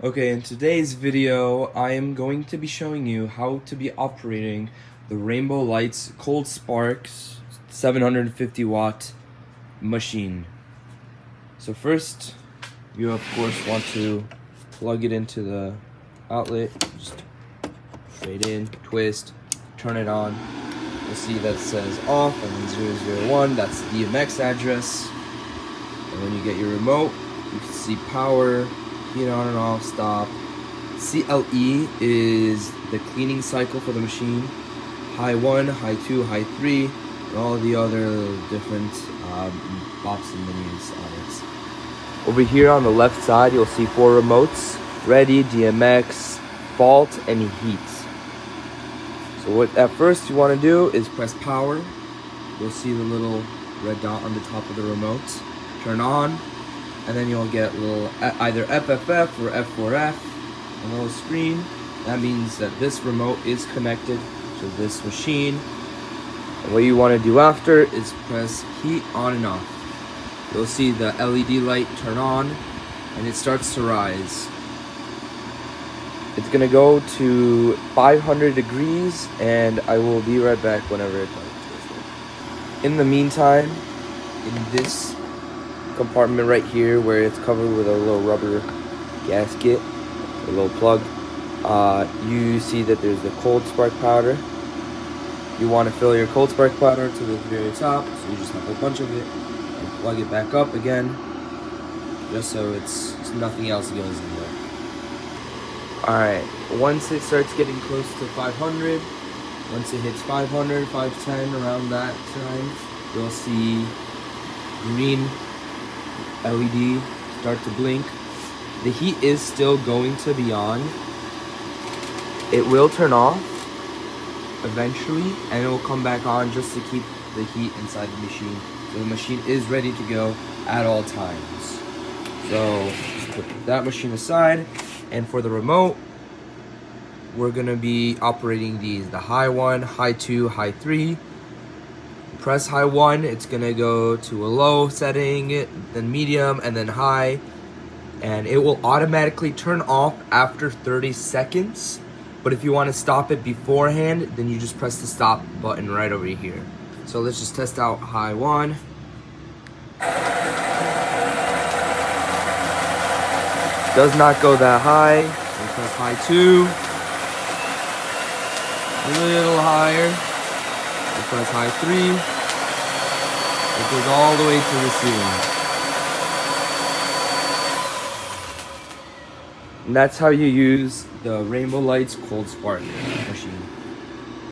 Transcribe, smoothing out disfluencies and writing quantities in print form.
Okay, in today's video, I am going to be showing you how to be operating the Rainbow Lights Cold Sparks 750 watt machine. So first, you of course want to plug it into the outlet, just straight in, twist, turn it on. You'll see that it says off and then 001, that's the DMX address. And when you get your remote, you can see power, heat on and off, stop. CLE is the cleaning cycle for the machine. High 1, high 2, high 3, and all the other different bops and menus on it. Over here on the left side, you'll see 4 remotes: ready, DMX, fault, and heat. So what at first you want to do is press power. You'll see the little red dot on the top of the remote. Turn on, and then you'll get a little either FFF or F4F on the little screen. That means that this remote is connected to this machine. And what you want to do after is press heat on and off. You'll see the LED light turn on and it starts to rise. It's gonna go to 500 degrees and I will be right back whenever it's done. In the meantime, in this compartment right here where it's covered with a little rubber gasket, a little plug, you see that there's the cold spark powder. You want to fill your cold spark powder to the very top, so you just have a bunch of it and plug it back up again, just so it's nothing else goes in there. Alright, once it starts getting close to 500, once it hits 500, 510, around that time, you'll see green LED start to blink. The heat is still going to be on. It will turn off eventually and it will come back on just to keep the heat inside the machine. So the machine is ready to go at all times. So just put that machine aside, and for the remote, we're gonna be operating these: the high 1, high 2, high 3. Press high 1, it's gonna go to a low setting, then medium, and then high, and it will automatically turn off after 30 seconds. But if you want to stop it beforehand, then you just press the stop button right over here. So let's just test out high 1. Does not go that high. We press high 2. A little higher. We press high 3. It goes all the way to the ceiling. And that's how you use the Rainbow Lights Cold Spark machine.